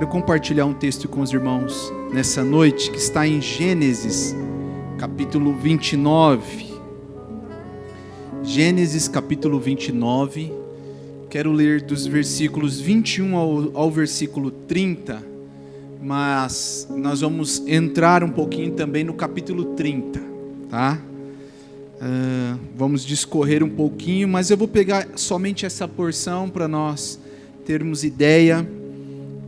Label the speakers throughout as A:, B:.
A: compartilhar um texto com os irmãos nessa noite, que está em Gênesis, capítulo 29. Gênesis, capítulo 29. Quero ler dos versículos 21 ao versículo 30, mas nós vamos entrar um pouquinho também no capítulo 30, tá? Vamos discorrer um pouquinho, mas eu vou pegar somente essa porção para nós termos ideia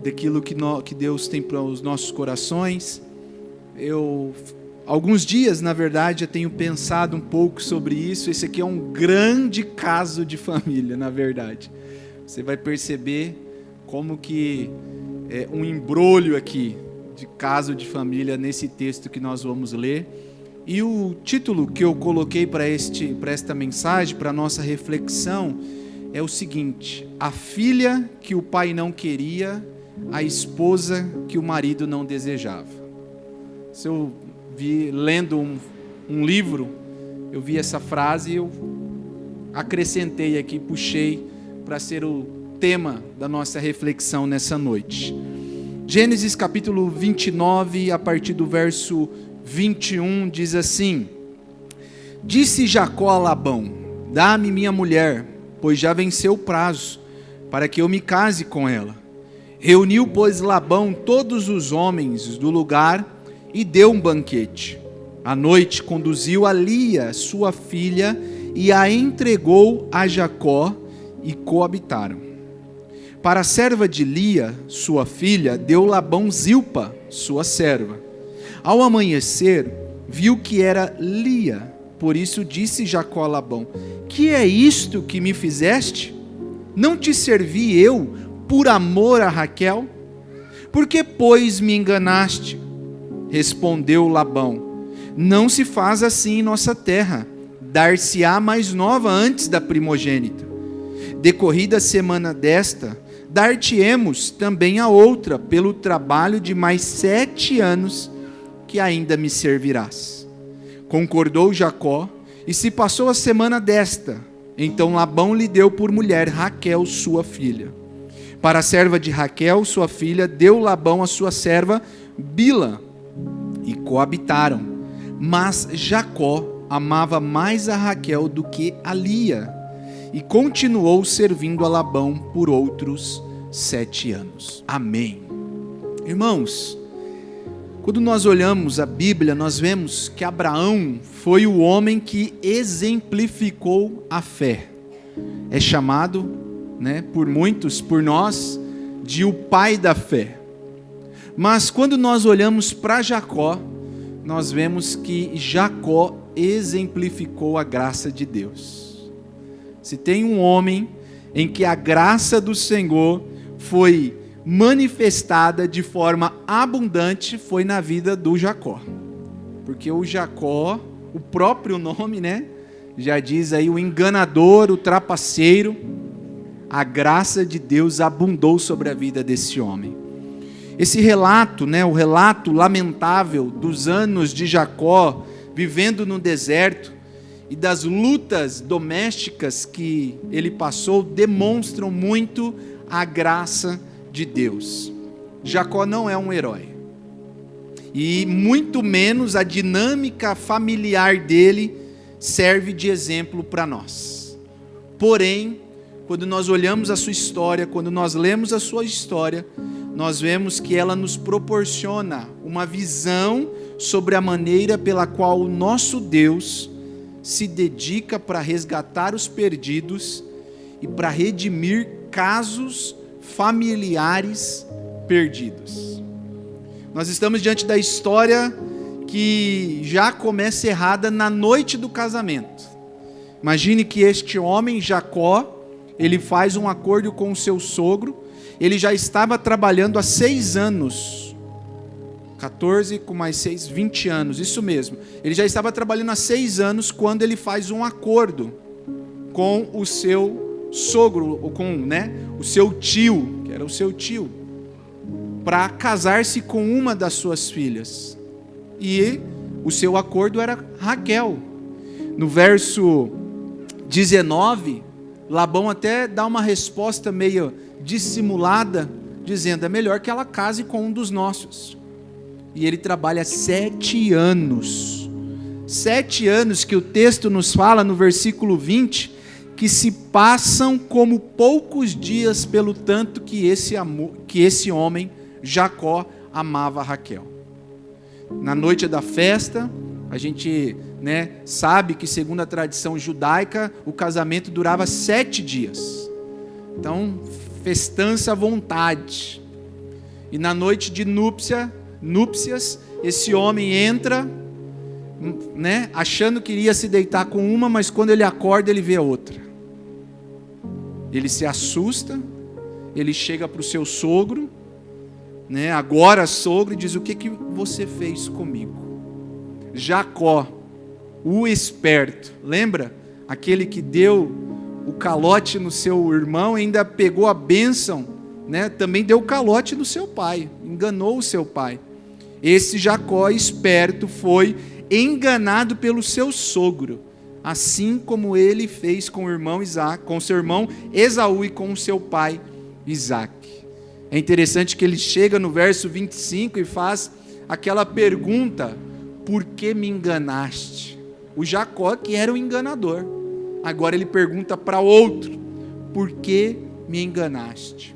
A: daquilo que Deus tem para os nossos corações. Alguns dias, na verdade, eu tenho pensado um pouco sobre isso. Esse aqui é um grande caso de família, na verdade. Você vai perceber como que é um embrolho aqui de caso de família nesse texto que nós vamos ler. E o título que eu coloquei para esta mensagem, para a nossa reflexão, é o seguinte: a filha que o pai não queria, a esposa que o marido não desejava. Se eu lendo um livro, eu vi essa frase e eu acrescentei aqui, puxei para ser o tema da nossa reflexão nessa noite. Gênesis capítulo 29, a partir do verso 21, diz assim: Disse Jacó a Labão: Dá-me minha mulher, pois já venceu o prazo, para que eu me case com ela. Reuniu, pois, Labão todos os homens do lugar e deu um banquete. À noite conduziu a Lia, sua filha, e a entregou a Jacó, e coabitaram. Para a serva de Lia, sua filha, deu Labão Zilpa, sua serva. Ao amanhecer, viu que era Lia, por isso disse Jacó a Labão: Que é isto que me fizeste? Não te servi eu por amor a Raquel? Por que, pois, me enganaste? Respondeu Labão: Não se faz assim em nossa terra, dar-se-á mais nova antes da primogênita. Decorrida a semana desta, dar-te-emos também a outra, pelo trabalho de mais 7 anos, que ainda me servirás. Concordou Jacó, e se passou a semana desta, então Labão lhe deu por mulher Raquel, sua filha. Para a serva de Raquel, sua filha, deu Labão a sua serva Bila, e coabitaram. Mas Jacó amava mais a Raquel do que a Lia, e continuou servindo a Labão por outros 7 anos. Amém. Irmãos, quando nós olhamos a Bíblia, nós vemos que Abraão foi o homem que exemplificou a fé. É chamado, por muitos, por nós, de o pai da fé. Mas quando nós olhamos para Jacó, nós vemos que Jacó exemplificou a graça de Deus. Se tem um homem em que a graça do Senhor foi manifestada de forma abundante, foi na vida do Jacó. Porque o Jacó, o próprio nome, já diz aí, o enganador, o trapaceiro. A graça de Deus abundou sobre a vida desse homem. Esse relato, o relato lamentável dos anos de Jacó vivendo no deserto e das lutas domésticas que ele passou, demonstram muito a graça de Deus. Jacó não é um herói. E muito menos a dinâmica familiar dele serve de exemplo para nós. Porém, quando nós olhamos a sua história, quando nós lemos a sua história, nós vemos que ela nos proporciona uma visão sobre a maneira pela qual o nosso Deus se dedica para resgatar os perdidos e para redimir casos familiares perdidos. Nós estamos diante da história que já começa errada na noite do casamento. Imagine que este homem, Jacó, ele faz um acordo com o seu sogro. Ele já estava trabalhando há 6 anos, 14 com mais 6, 20 anos, isso mesmo. Ele já estava trabalhando há 6 anos quando ele faz um acordo com o seu sogro, ou com o seu tio, que era o seu tio, para casar-se com uma das suas filhas. E o seu acordo era Raquel. No verso 19, Labão até dá uma resposta meio dissimulada dizendo: é melhor que ela case com um dos nossos. E ele trabalha 7 anos. 7 anos que o texto nos fala no versículo 20, que se passam como poucos dias pelo tanto que esse homem, Jacó, amava Raquel. Na noite da festa, a gente sabe que, segundo a tradição judaica, o casamento durava 7 dias. Então, festança à vontade. E na noite de núpcias, esse homem entra, achando que iria se deitar com uma, mas quando ele acorda, ele vê a outra. Ele se assusta, ele chega para o seu sogro, agora sogro, e diz: o que você fez comigo? Jacó, o esperto, lembra? Aquele que deu o calote no seu irmão, ainda pegou a bênção, também deu o calote no seu pai, enganou o seu pai. Esse Jacó esperto foi enganado pelo seu sogro, assim como ele fez com o irmão Isaac, com seu irmão Esaú e com o seu pai Isaac. É interessante que ele chega no verso 25 e faz aquela pergunta: por que me enganaste? O Jacó, que era o enganador, agora ele pergunta para outro: por que me enganaste?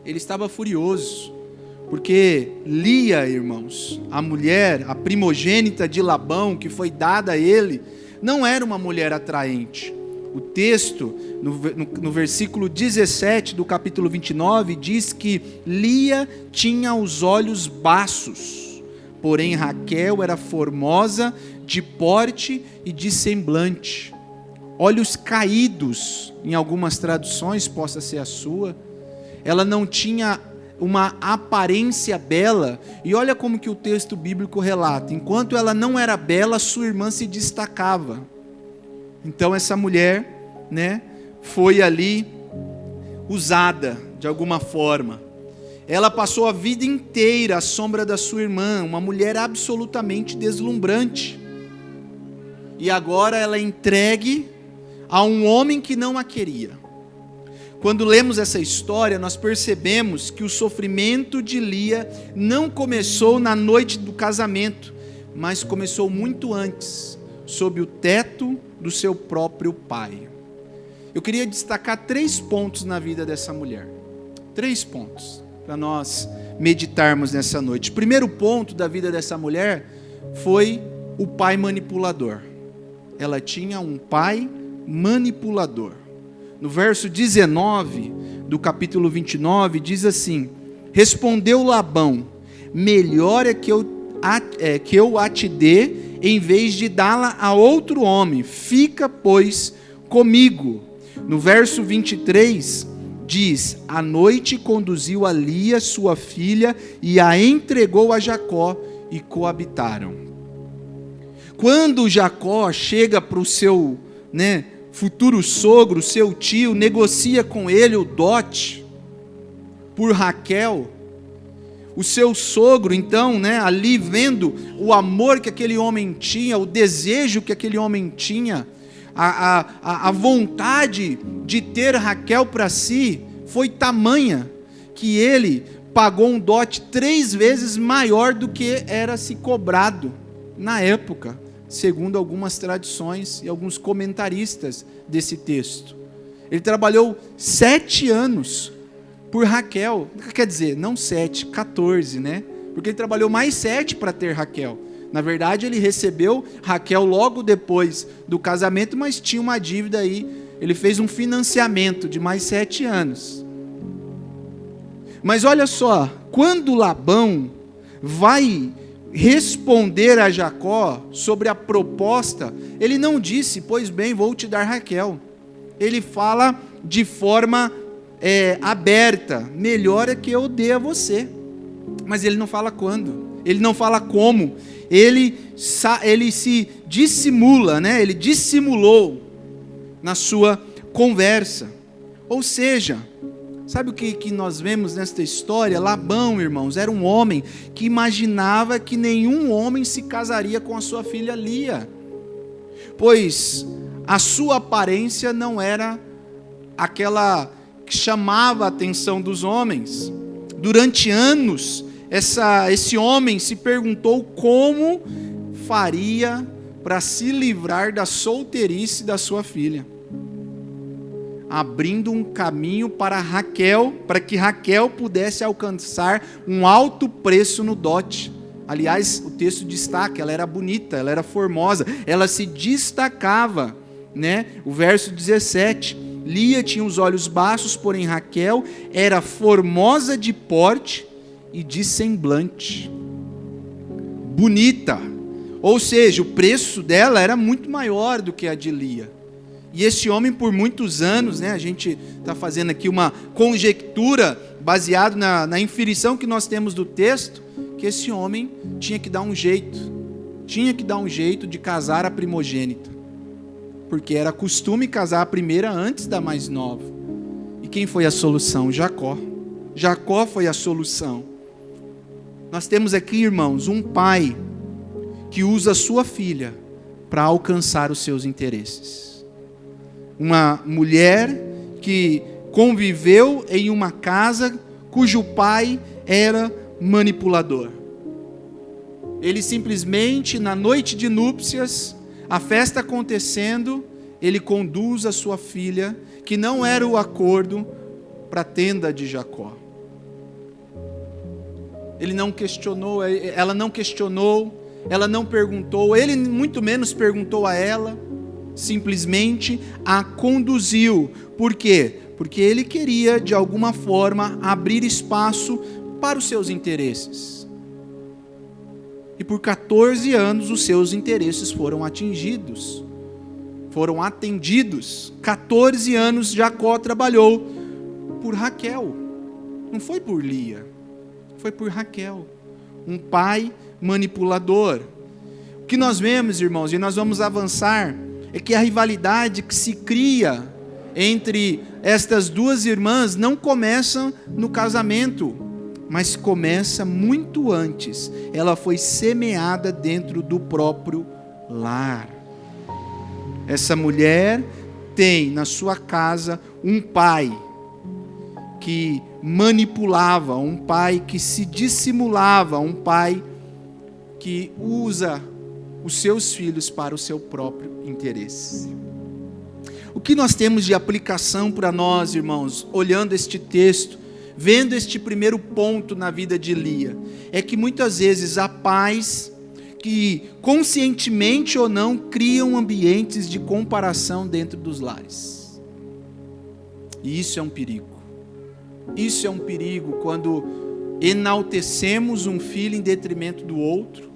A: Ele estava furioso, porque Lia, irmãos, a mulher, a primogênita de Labão, que foi dada a ele, não era uma mulher atraente. O texto, no versículo 17 do capítulo 29, diz que Lia tinha os olhos baços, porém Raquel era formosa de porte e de semblante. Olhos caídos, em algumas traduções, possa ser a sua. Ela não tinha uma aparência bela, e olha como que o texto bíblico relata: enquanto ela não era bela, sua irmã se destacava. Então essa mulher, foi ali usada de alguma forma. Ela passou a vida inteira à sombra da sua irmã, uma mulher absolutamente deslumbrante, e agora ela é entregue a um homem que não a queria. Quando lemos essa história, nós percebemos que o sofrimento de Lia não começou na noite do casamento, mas começou muito antes, sob o teto do seu próprio pai. Eu queria destacar 3 pontos na vida dessa mulher. 3 pontos para nós meditarmos nessa noite. O primeiro ponto da vida dessa mulher foi o pai manipulador. Ela tinha um pai manipulador. No verso 19 do capítulo 29, diz assim: respondeu Labão: melhor é que eu a te dê, em vez de dá-la a outro homem. Fica, pois, comigo. No verso 23, diz: à noite conduziu a Lia, sua filha, e a entregou a Jacó, e coabitaram. Quando Jacó chega para o seu, futuro sogro, seu tio, negocia com ele o dote por Raquel, o seu sogro, então, ali vendo o amor que aquele homem tinha, o desejo que aquele homem tinha, a vontade de ter Raquel para si, foi tamanha, que ele pagou um dote 3 vezes maior do que era se cobrado na época, segundo algumas tradições e alguns comentaristas desse texto. Ele trabalhou 7 anos por Raquel, quer dizer, não 7, 14, porque ele trabalhou mais 7 para ter Raquel. Na verdade, ele recebeu Raquel logo depois do casamento, mas tinha uma dívida aí, ele fez um financiamento de mais 7 anos. Mas olha só, quando Labão vai responder a Jacó sobre a proposta, ele não disse: pois bem, vou te dar Raquel. Ele fala de forma aberta: melhor é que eu dê a você. Mas ele não fala quando, ele não fala como, ele se dissimula, ele dissimulou na sua conversa. Ou seja, sabe o que nós vemos nesta história? Labão, irmãos, era um homem que imaginava que nenhum homem se casaria com a sua filha Lia, pois a sua aparência não era aquela que chamava a atenção dos homens. Durante anos, esse homem se perguntou como faria para se livrar da solteirice da sua filha, abrindo um caminho para Raquel, para que Raquel pudesse alcançar um alto preço no dote. Aliás, o texto destaca, ela era bonita, ela era formosa, ela se destacava, né? O verso 17, Lia tinha os olhos baços, porém Raquel era formosa de porte e de semblante, bonita, ou seja, o preço dela era muito maior do que a de Lia. E esse homem, por muitos anos, né, a gente está fazendo aqui uma conjectura baseado na inferição que nós temos do texto, que esse homem tinha que dar um jeito de casar a primogênita, porque era costume casar a primeira antes da mais nova. E quem foi a solução? Jacó. Jacó foi a solução. Nós temos aqui, irmãos, um pai que usa a sua filha para alcançar os seus interesses. Uma mulher que conviveu em uma casa cujo pai era manipulador. Ele simplesmente, na noite de núpcias, a festa acontecendo, ele conduz a sua filha, que não era o acordo, para a tenda de Jacó. Ele não questionou, ela não questionou, ela não perguntou, ele muito menos perguntou a ela, simplesmente a conduziu. Por quê? Porque ele queria, de alguma forma, abrir espaço para os seus interesses. E por 14 anos os seus interesses foram atingidos, foram atendidos. 14 anos Jacó trabalhou por Raquel, não foi por Lia, foi por Raquel, um pai manipulador. O que nós vemos, irmãos, e nós vamos avançar, é que a rivalidade que se cria entre estas duas irmãs não começa no casamento, mas começa muito antes. Ela foi semeada dentro do próprio lar. Essa mulher tem na sua casa um pai que manipulava, um pai que se dissimulava, um pai que usa os seus filhos para o seu próprio interesse. O que nós temos de aplicação para nós, irmãos, olhando este texto, vendo este primeiro ponto na vida de Lia, é que muitas vezes há pais que, conscientemente ou não, criam ambientes de comparação dentro dos lares. E isso é um perigo. Isso é um perigo quando enaltecemos um filho em detrimento do outro,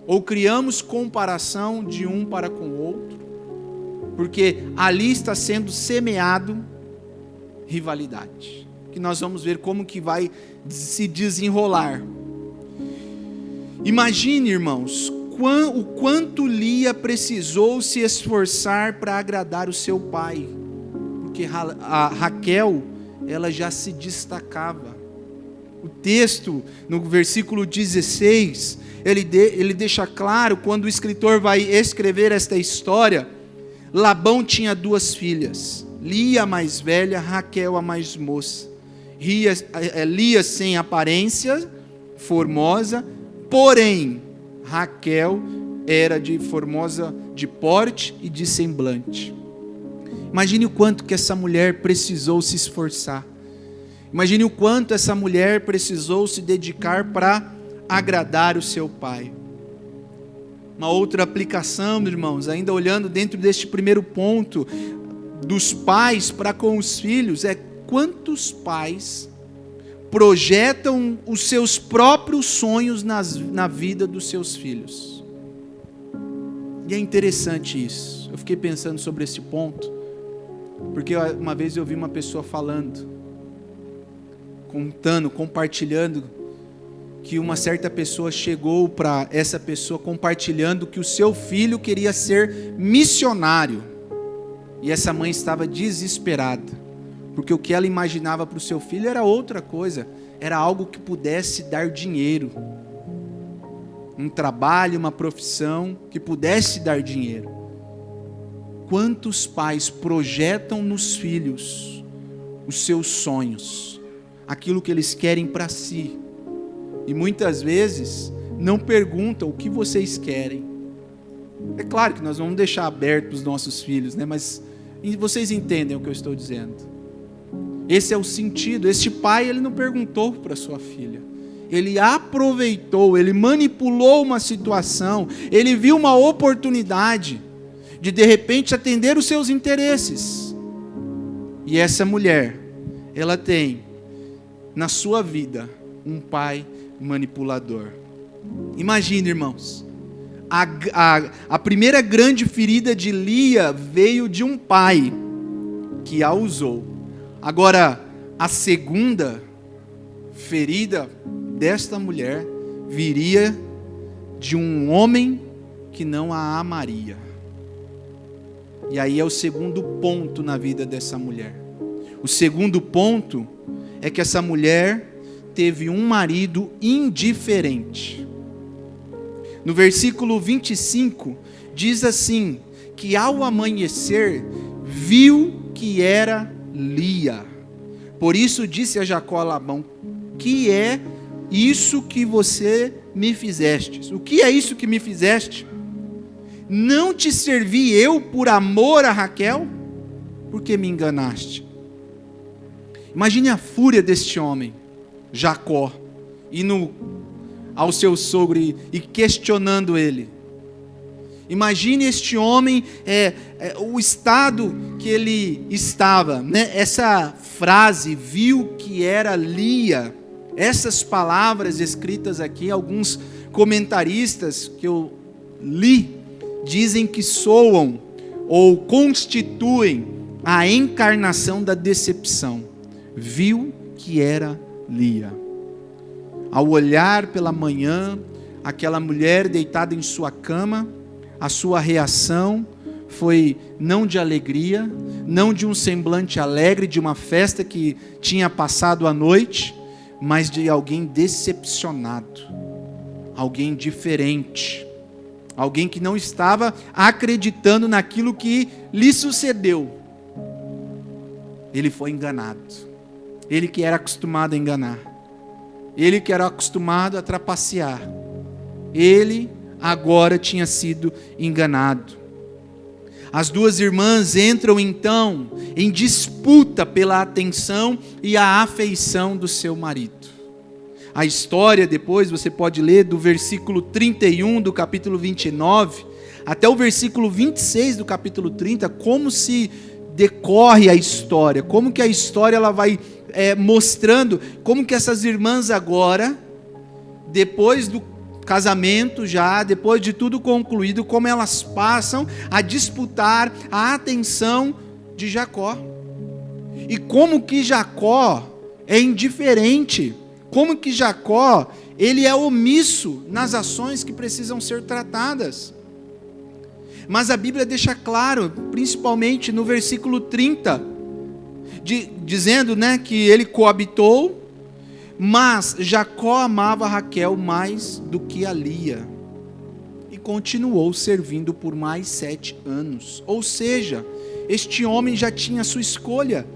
A: ou criamos comparação de um para com o outro, porque ali está sendo semeado rivalidade, que nós vamos ver como que vai se desenrolar. Imagine, irmãos, o quanto Lia precisou se esforçar para agradar o seu pai, porque a Raquel, ela já se destacava. O texto, no versículo 16, ele deixa claro, quando o escritor vai escrever esta história, Labão tinha 2 filhas, Lia a mais velha, Raquel a mais moça. Lia sem aparência, formosa, porém Raquel era formosa de porte e de semblante. Imagine o quanto que essa mulher precisou se esforçar. Imagine o quanto essa mulher precisou se dedicar para agradar o seu pai. Uma outra aplicação, irmãos, ainda olhando dentro deste primeiro ponto, dos pais para com os filhos, é quantos pais projetam os seus próprios sonhos na vida dos seus filhos. E é interessante isso. Eu fiquei pensando sobre esse ponto, porque uma vez eu vi uma pessoa falando, compartilhando, que uma certa pessoa chegou para essa pessoa compartilhando que o seu filho queria ser missionário. E essa mãe estava desesperada, porque o que ela imaginava para o seu filho era outra coisa, era algo que pudesse dar dinheiro. Um trabalho, uma profissão que pudesse dar dinheiro. Quantos pais projetam nos filhos os seus sonhos, aquilo que eles querem para si. E muitas vezes não perguntam o que vocês querem. É claro que nós vamos deixar aberto para os nossos filhos, né? Mas vocês entendem o que eu estou dizendo. Esse é o sentido. Este pai, ele não perguntou para sua filha. Ele aproveitou, ele manipulou uma situação, ele viu uma oportunidade de repente atender os seus interesses. E essa mulher, ela tem na sua vida um pai manipulador. Imagine, irmãos, a primeira grande ferida de Lia veio de um pai que a usou. Agora, a segunda ferida desta mulher viria de um homem que não a amaria. E aí é o segundo ponto na vida dessa mulher. O segundo ponto é que essa mulher teve um marido indiferente. No versículo 25, diz assim, que ao amanhecer, viu que era Lia. Por isso disse a Jacó a Labão, que é isso que você me fizeste? O que é isso que me fizeste? Não te servi eu por amor a Raquel? Por que me enganaste? Imagine a fúria deste homem, Jacó, indo ao seu sogro e questionando ele. Imagine este homem, o estado que ele estava, né? Essa frase, viu que era Lia, essas palavras escritas aqui, alguns comentaristas que eu li, dizem que soam ou constituem a encarnação da decepção. Viu que era Lia. Ao olhar pela manhã, aquela mulher deitada em sua cama, a sua reação foi não de alegria, não de um semblante alegre, de uma festa que tinha passado a noite, mas de alguém decepcionado, alguém diferente, alguém que não estava acreditando naquilo que lhe sucedeu. Ele foi enganado. Ele que era acostumado a enganar. Ele que era acostumado a trapacear. Ele agora tinha sido enganado. As duas irmãs entram então em disputa pela atenção e a afeição do seu marido. A história depois você pode ler do versículo 31 do capítulo 29 até o versículo 26 do capítulo 30, como se decorre a história, como que a história ela vai mostrando como que essas irmãs agora, depois do casamento já, depois de tudo concluído, como elas passam a disputar a atenção de Jacó. E como que Jacó é indiferente, como que Jacó, ele é omisso nas ações que precisam ser tratadas. Mas a Bíblia deixa claro, principalmente no versículo 30, dizendo, né, que ele coabitou, mas Jacó amava Raquel mais do que a Lia, e continuou servindo por mais 7 anos. Ou seja, este homem já tinha sua escolha,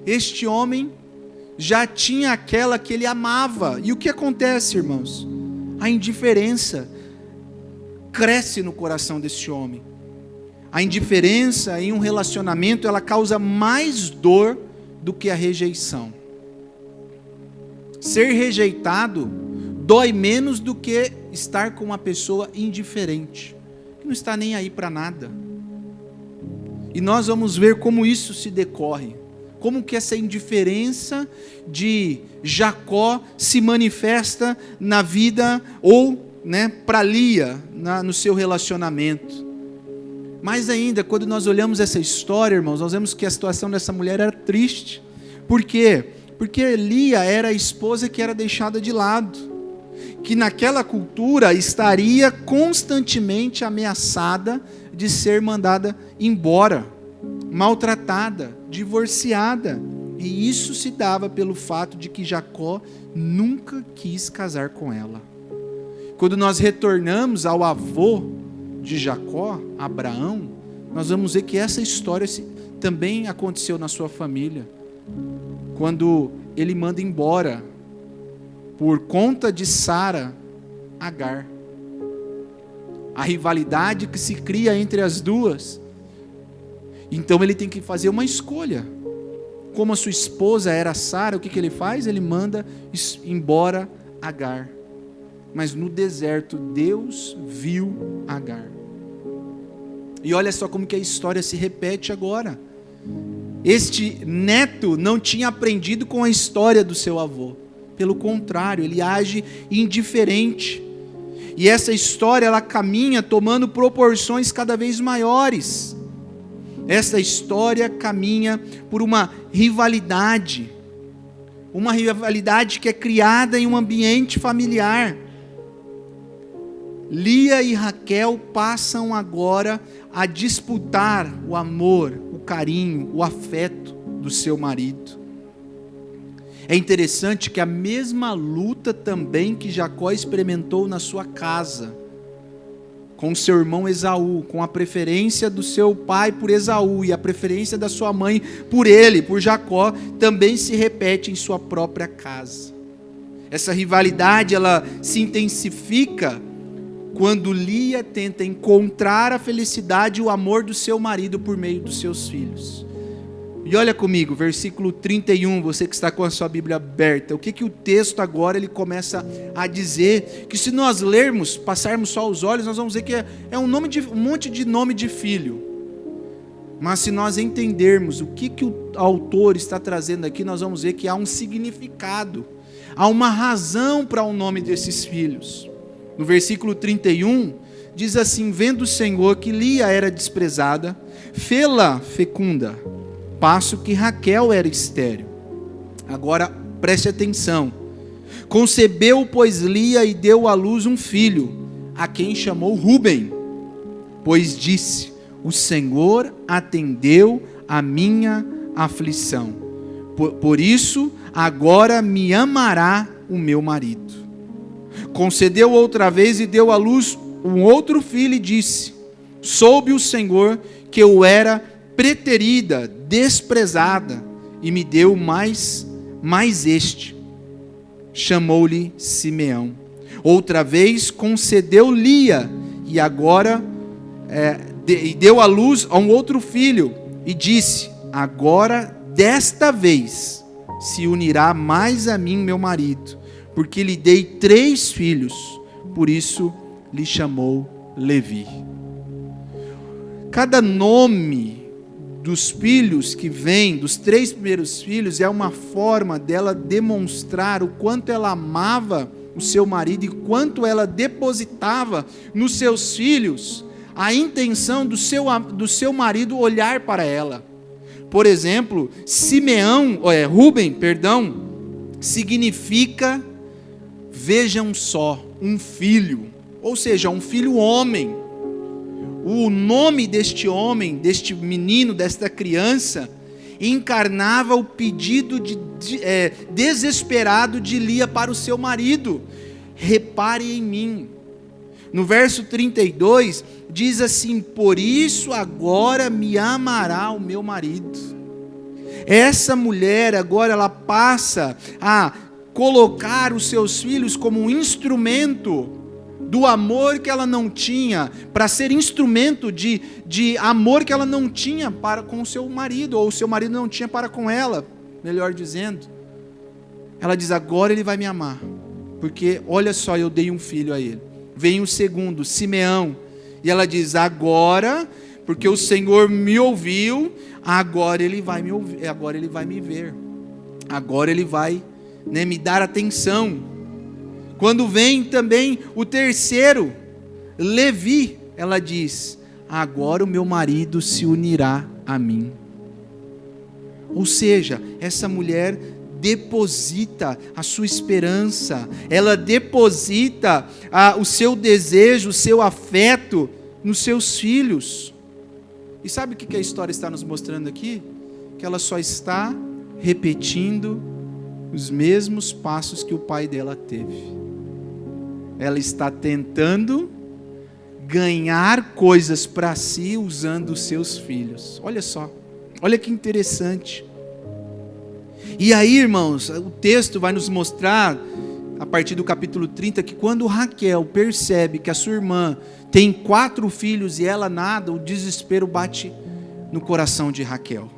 A: este homem já tinha aquela que ele amava. E o que acontece, irmãos? A indiferença cresce no coração deste homem. A indiferença em um relacionamento, ela causa mais dor do que a rejeição. Ser rejeitado dói menos do que estar com uma pessoa indiferente, que não está nem aí para nada. E nós vamos ver como isso se decorre, como que essa indiferença de Jacó se manifesta na vida, ou para Lia, no seu relacionamento. Mais ainda, quando nós olhamos essa história, irmãos, nós vemos que a situação dessa mulher era triste. Por quê? Porque Lia era a esposa que era deixada de lado, que naquela cultura estaria constantemente ameaçada de ser mandada embora, maltratada, divorciada. E isso se dava pelo fato de que Jacó nunca quis casar com ela. Quando nós retornamos ao avô de Jacó, Abraão, nós vamos ver que essa história também aconteceu na sua família. Quando ele manda embora, por conta de Sara, Agar. A rivalidade que se cria entre as duas. Então ele tem que fazer uma escolha. Como a sua esposa era Sara, o que ele faz? Ele manda embora Agar. Mas no deserto, Deus viu Agar. E olha só como que a história se repete agora. Este neto não tinha aprendido com a história do seu avô. Pelo contrário, ele age indiferente. E essa história, ela caminha tomando proporções cada vez maiores. Essa história caminha por uma rivalidade que é criada em um ambiente familiar. Lia e Raquel passam agora a disputar o amor, o carinho, o afeto do seu marido. É interessante que a mesma luta também que Jacó experimentou na sua casa, com seu irmão Esaú, com a preferência do seu pai por Esaú e a preferência da sua mãe por ele, por Jacó, também se repete em sua própria casa. Essa rivalidade, ela se intensifica quando Lia tenta encontrar a felicidade e o amor do seu marido por meio dos seus filhos. E olha comigo, versículo 31, você que está com a sua Bíblia aberta, o que o texto agora ele começa a dizer, que se nós lermos, passarmos só os olhos, nós vamos ver que é um monte de nome de filho. Mas se nós entendermos o que o autor está trazendo aqui, nós vamos ver que há um significado, há uma razão para o nome desses filhos. No versículo 31, diz assim: vendo o Senhor que Lia era desprezada, fê-la fecunda, passo que Raquel era estéril. Agora preste atenção. Concebeu, pois, Lia e deu à luz um filho, a quem chamou Ruben, pois disse: o Senhor atendeu a minha aflição. Por isso, agora me amará o meu marido. Concedeu outra vez e deu à luz um outro filho e disse: soube o Senhor que eu era preterida, desprezada, e me deu mais este. Chamou-lhe Simeão. Outra vez concedeu Lia, e agora deu à luz a um outro filho, e disse: agora desta vez se unirá mais a mim meu marido, porque lhe dei 3 filhos, por isso lhe chamou Levi. Cada nome dos filhos que vem, dos 3 primeiros filhos, é uma forma dela demonstrar o quanto ela amava o seu marido e quanto ela depositava nos seus filhos a intenção do seu marido olhar para ela. Por exemplo, Ruben, significa, vejam só, um filho, ou seja, um filho homem. O nome deste homem, deste menino, desta criança, encarnava o pedido desesperado de Lia para o seu marido: repare em mim. No verso 32, diz assim: por isso agora me amará o meu marido. Essa mulher agora ela passa a colocar os seus filhos como um instrumento do amor que ela não tinha, para ser instrumento de amor que ela não tinha para com o seu marido, ou o seu marido não tinha para com ela, melhor dizendo. Ela diz: agora ele vai me amar, porque olha só, eu dei um filho a ele. Vem o segundo, Simeão, e ela diz: agora, porque o Senhor me ouviu, agora ele vai me ouvir, agora ele vai me ver, agora ele vai me dar atenção. Quando vem também o terceiro, Levi, ela diz: agora o meu marido se unirá a mim. Ou seja, essa mulher deposita a sua esperança, ela deposita o seu desejo, o seu afeto nos seus filhos. E sabe o que a história está nos mostrando aqui? Que ela só está repetindo os mesmos passos que o pai dela teve. Ela está tentando ganhar coisas para si usando os seus filhos. Olha só, olha que interessante. E aí, irmãos, o texto vai nos mostrar, a partir do capítulo 30, que quando Raquel percebe que a sua irmã tem 4 filhos e ela nada, o desespero bate no coração de Raquel.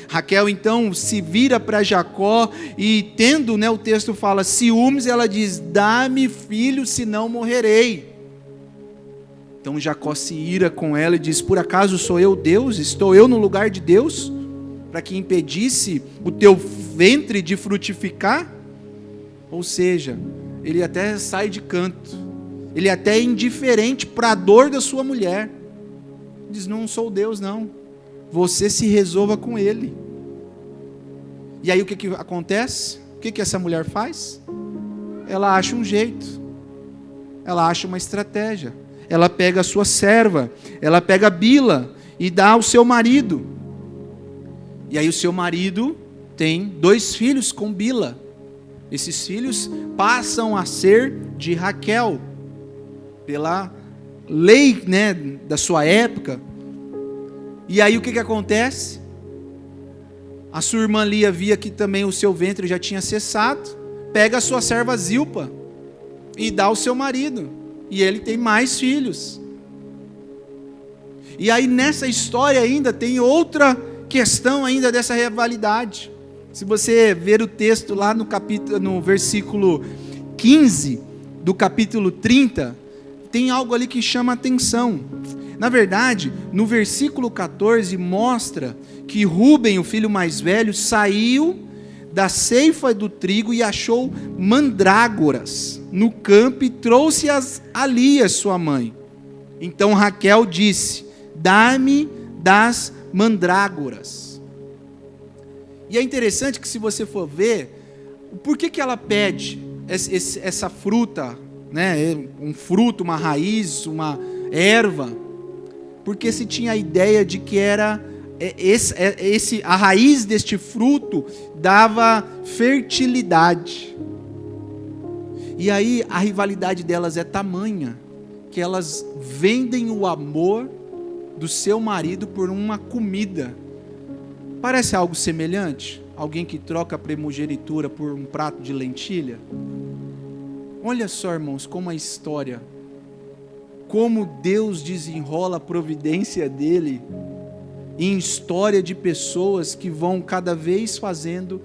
A: Raquel então se vira para Jacó e tendo, o texto fala, ciúmes, ela diz, dá-me filho, senão morrerei. Então Jacó se ira com ela e diz, por acaso sou eu Deus? Estou eu no lugar de Deus? Para que impedisse o teu ventre de frutificar? Ou seja, ele até sai de canto, ele até é indiferente para a dor da sua mulher. Diz, não sou Deus não, você se resolva com ele. E aí o que acontece? O que essa mulher faz? Ela acha um jeito, ela acha uma estratégia, ela pega a sua serva, ela pega a Bila e dá ao seu marido. E aí o seu marido tem 2 filhos com Bila. Esses filhos passam a ser de Raquel, pela lei, da sua época. E aí o que acontece? A sua irmã Lia via que também o seu ventre já tinha cessado, pega a sua serva Zilpa e dá ao seu marido. E ele tem mais filhos. E aí nessa história ainda tem outra questão ainda dessa rivalidade. Se você ver o texto lá no versículo 15 do capítulo 30, tem algo ali que chama a atenção. Na verdade, no versículo 14 mostra que Rúben, o filho mais velho, saiu da ceifa do trigo e achou mandrágoras no campo e trouxe-as a Lia, sua mãe. Então Raquel disse, dá-me das mandrágoras. E é interessante que se você for ver, por que ela pede essa fruta, um fruto, uma raiz, uma erva? Porque se tinha a ideia de que era a raiz deste fruto dava fertilidade. E aí a rivalidade delas é tamanha que elas vendem o amor do seu marido por uma comida. Parece algo semelhante? Alguém que troca a primogenitura por um prato de lentilha? Olha só, irmãos, como a história, como Deus desenrola a providência dele em história de pessoas que vão cada vez fazendo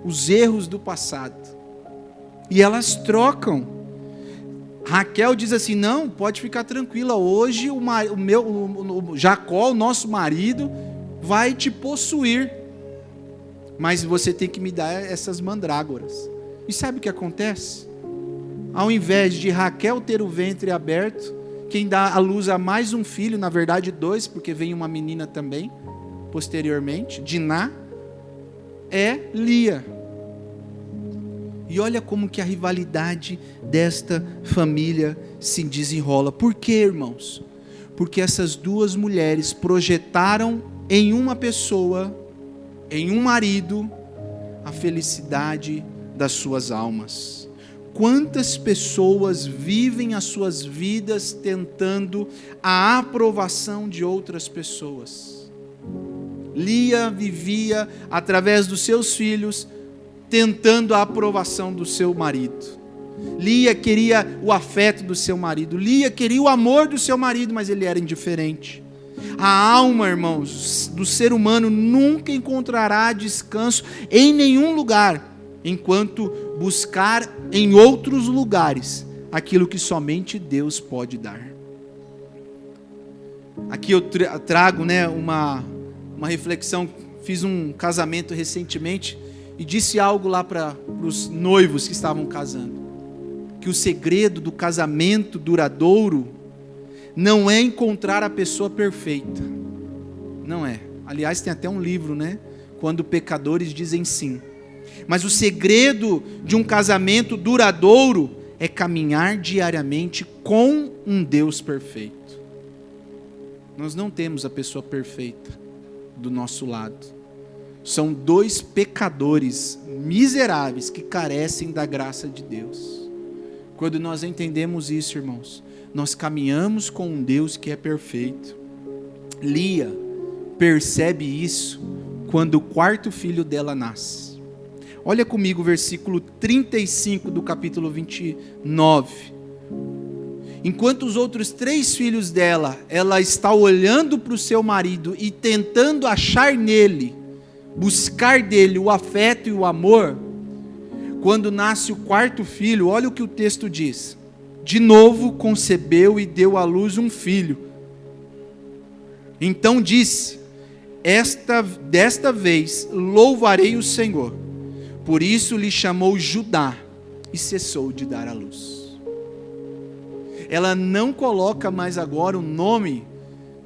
A: os erros do passado. E elas trocam. Raquel diz assim, não, pode ficar tranquila, hoje o Jacó, o nosso marido, vai te possuir, mas você tem que me dar essas mandrágoras. E sabe o que acontece? Ao invés de Raquel ter o ventre aberto, quem dá à luz a mais um filho, na verdade 2, porque vem uma menina também, posteriormente, Diná, é Lia. E olha como que a rivalidade desta família se desenrola. Por quê, irmãos? Porque essas 2 mulheres projetaram em uma pessoa, em um marido, a felicidade das suas almas. Quantas pessoas vivem as suas vidas tentando a aprovação de outras pessoas? Lia vivia, através dos seus filhos, tentando a aprovação do seu marido. Lia queria o afeto do seu marido. Lia queria o amor do seu marido, mas ele era indiferente. A alma, irmãos, do ser humano nunca encontrará descanso em nenhum lugar, enquanto buscar em outros lugares aquilo que somente Deus pode dar. Aqui eu trago uma reflexão. Fiz um casamento recentemente e disse algo lá para os noivos que estavam casando, que o segredo do casamento duradouro não é encontrar a pessoa perfeita. Não é. Aliás, tem até um livro, Quando pecadores dizem sim. Mas o segredo de um casamento duradouro é caminhar diariamente com um Deus perfeito. Nós não temos a pessoa perfeita do nosso lado. São 2 pecadores miseráveis que carecem da graça de Deus. Quando nós entendemos isso, irmãos, nós caminhamos com um Deus que é perfeito. Lia percebe isso quando o 4º filho dela nasce. Olha comigo o versículo 35 do capítulo 29. Enquanto os outros 3 filhos dela, ela está olhando para o seu marido e tentando achar nele, buscar dele o afeto e o amor. Quando nasce o 4º filho, olha o que o texto diz. De novo concebeu e deu à luz um filho. Então disse: desta vez louvarei o Senhor. Por isso lhe chamou Judá e cessou de dar à luz. Ela não coloca mais agora o nome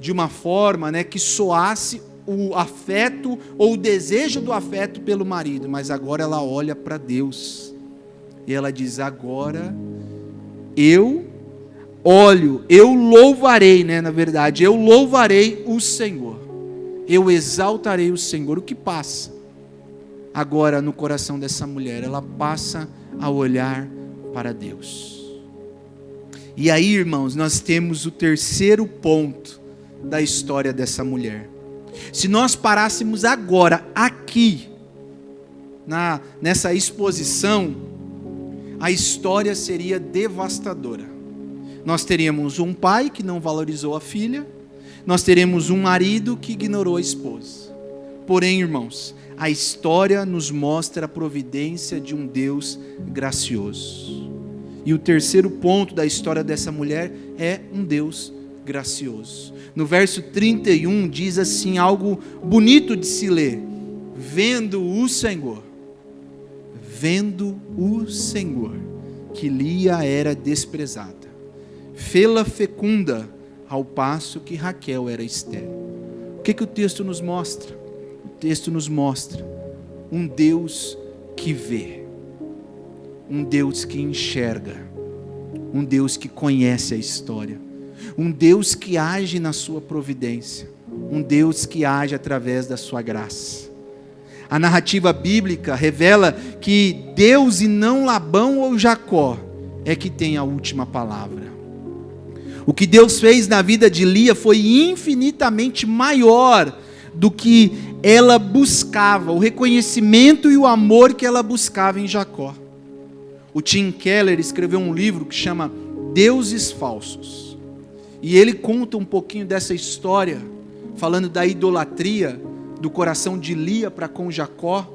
A: de uma forma, que soasse o afeto ou o desejo do afeto pelo marido, mas agora ela olha para Deus e ela diz: agora eu louvarei, na verdade, eu louvarei o Senhor, eu exaltarei o Senhor. O que passa agora no coração dessa mulher? Ela passa a olhar para Deus. E aí, irmãos, nós temos o 3º ponto da história dessa mulher. Se nós parássemos agora, aqui, nessa exposição, a história seria devastadora. Nós teríamos um pai que não valorizou a filha, nós teremos um marido que ignorou a esposa. Porém, irmãos, a história nos mostra a providência de um Deus gracioso. E o 3º ponto da história dessa mulher é um Deus gracioso. No verso 31 diz assim, algo bonito de se ler: vendo o Senhor, que Lia era desprezada, fê-la fecunda, ao passo que Raquel era estéril. O que o texto nos mostra? O texto nos mostra um Deus que vê, um Deus que enxerga, um Deus que conhece a história, um Deus que age na sua providência, um Deus que age através da sua graça. A narrativa bíblica revela que Deus e não Labão ou Jacó é que tem a última palavra. O que Deus fez na vida de Lia foi infinitamente maior do que ela buscava, o reconhecimento e o amor que ela buscava em Jacó. O Tim Keller escreveu um livro que chama Deuses Falsos. E ele conta um pouquinho dessa história, falando da idolatria do coração de Lia para com Jacó.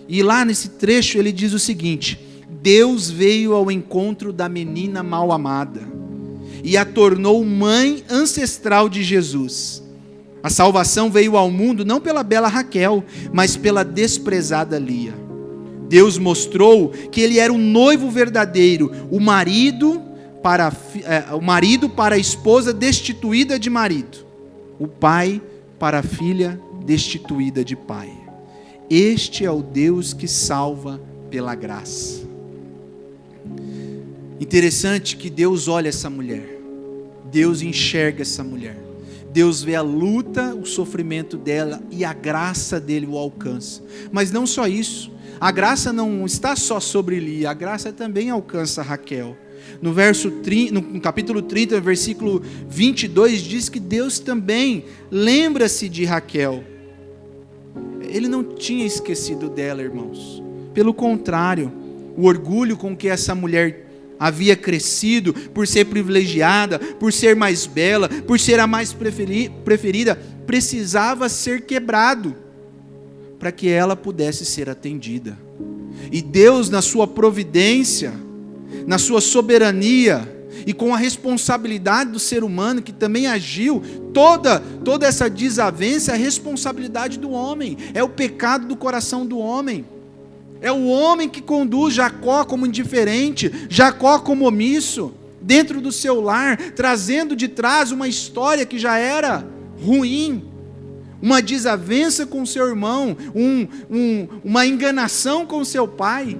A: E lá nesse trecho ele diz o seguinte: Deus veio ao encontro da menina mal amada e a tornou mãe ancestral de Jesus. A salvação veio ao mundo não pela bela Raquel, mas pela desprezada Lia. Deus mostrou que ele era o noivo verdadeiro, o marido para a esposa destituída de marido, o pai para a filha destituída de pai. Este é o Deus que salva pela graça. Interessante que Deus olha essa mulher, Deus enxerga essa mulher, Deus vê a luta, o sofrimento dela e a graça dele o alcança. Mas não só isso, a graça não está só sobre Lia, a graça também alcança Raquel. No capítulo 30, versículo 22, diz que Deus também lembra-se de Raquel. Ele não tinha esquecido dela, irmãos. Pelo contrário, o orgulho com que essa mulher havia crescido, por ser privilegiada, por ser mais bela, por ser a mais preferida, precisava ser quebrado, para que ela pudesse ser atendida. E Deus, na sua providência, na sua soberania, e com a responsabilidade do ser humano, que também agiu, toda essa desavença é a responsabilidade do homem, é o pecado do coração do homem. É o homem que conduz Jacó como indiferente, Jacó como omisso, dentro do seu lar, trazendo de trás uma história que já era ruim, uma desavença com seu irmão, uma enganação com seu pai.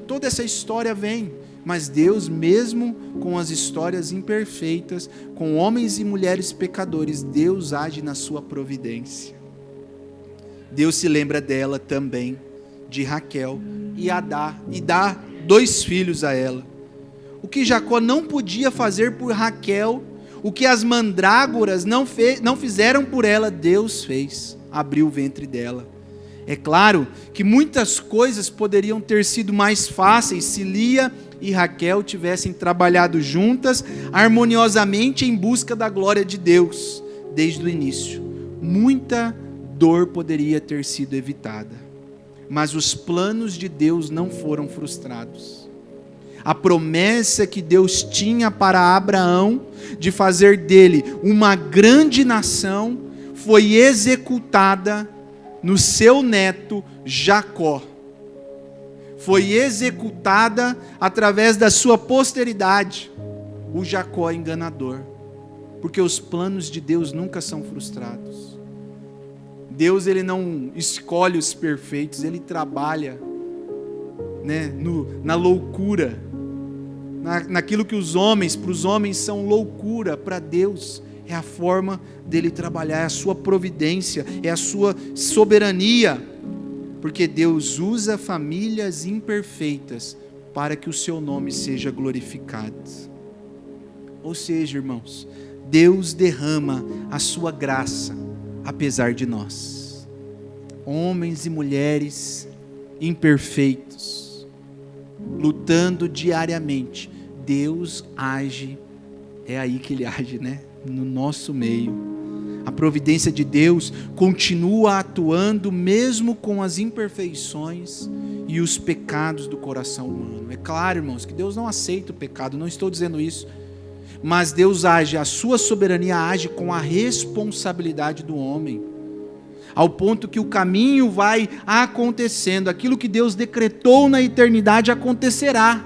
A: Toda essa história vem, mas Deus, mesmo com as histórias imperfeitas, com homens e mulheres pecadores, Deus age na sua providência. Deus se lembra dela também, de Raquel, e dá 2 filhos a ela. O que Jacó não podia fazer por Raquel, o que as mandrágoras não fizeram por ela, Deus fez, abriu o ventre dela. É claro que muitas coisas poderiam ter sido mais fáceis se Lia e Raquel tivessem trabalhado juntas, harmoniosamente em busca da glória de Deus, desde o início. Muita dor poderia ter sido evitada, mas os planos de Deus não foram frustrados. A promessa que Deus tinha para Abraão de fazer dele uma grande nação foi executada no seu neto Jacó. Foi executada através da sua posteridade, o Jacó enganador. Porque os planos de Deus nunca são frustrados. Deus, ele não escolhe os perfeitos, ele trabalha, né, na loucura, naquilo que para os homens são loucura, para Deus é a forma dele trabalhar, é a sua providência, é a sua soberania, porque Deus usa famílias imperfeitas para que o seu nome seja glorificado. Ou seja, irmãos, Deus derrama a sua graça, apesar de nós, homens e mulheres imperfeitos, lutando diariamente. Deus age, é aí que Ele age, né? No nosso meio. A providência de Deus continua atuando mesmo com as imperfeições e os pecados do coração humano. É claro, irmãos, que Deus não aceita o pecado, não estou dizendo isso. Mas Deus age, a sua soberania age com a responsabilidade do homem, ao ponto que o caminho vai acontecendo, aquilo que Deus decretou na eternidade acontecerá,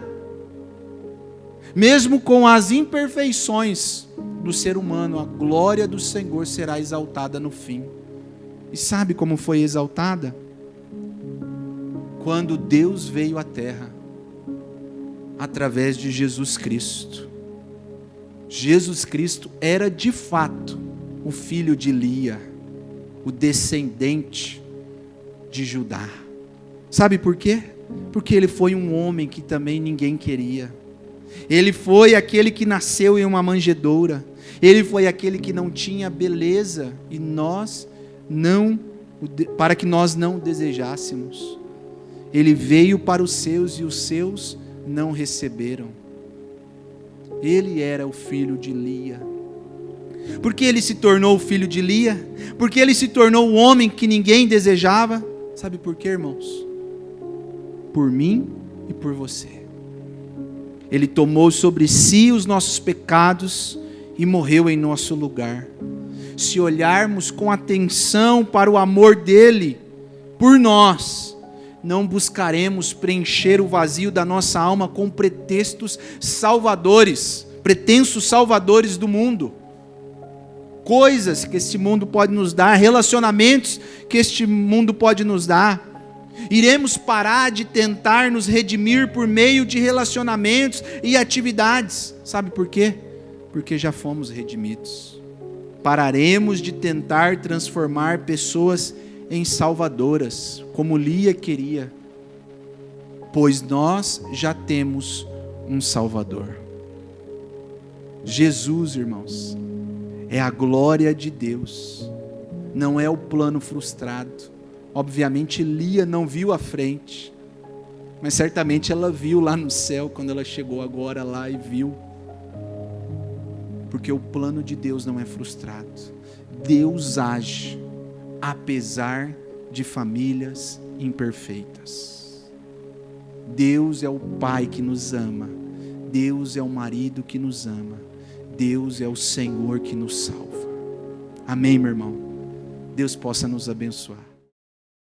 A: mesmo com as imperfeições do ser humano, a glória do Senhor será exaltada no fim. E sabe como foi exaltada? Quando Deus veio à terra, através de Jesus Cristo. Jesus Cristo era de fato o filho de Lia, o descendente de Judá. Sabe por quê? Porque ele foi um homem que também ninguém queria. Ele foi aquele que nasceu em uma manjedoura. Ele foi aquele que não tinha beleza e para que nós não desejássemos. Ele veio para os seus e os seus não receberam. Ele era o filho de Lia. Por que ele se tornou o filho de Lia? Porque ele se tornou o homem que ninguém desejava. Sabe por quê, irmãos? Por mim e por você. Ele tomou sobre si os nossos pecados e morreu em nosso lugar. Se olharmos com atenção para o amor dele por nós, não buscaremos preencher o vazio da nossa alma com pretensos salvadores do mundo. Coisas que este mundo pode nos dar, relacionamentos que este mundo pode nos dar. Iremos parar de tentar nos redimir por meio de relacionamentos e atividades. Sabe por quê? Porque já fomos redimidos. Pararemos de tentar transformar pessoas em salvadoras, como Lia queria, pois nós já temos um Salvador. Jesus, irmãos, é a glória de Deus, não é o plano frustrado. Obviamente Lia não viu à frente, mas certamente ela viu lá no céu, quando ela chegou agora lá e viu. Porque o plano de Deus não é frustrado. Deus age, apesar de famílias imperfeitas. Deus é o Pai que nos ama. Deus é o marido que nos ama. Deus é o Senhor que nos salva. Amém, meu irmão? Deus possa nos abençoar.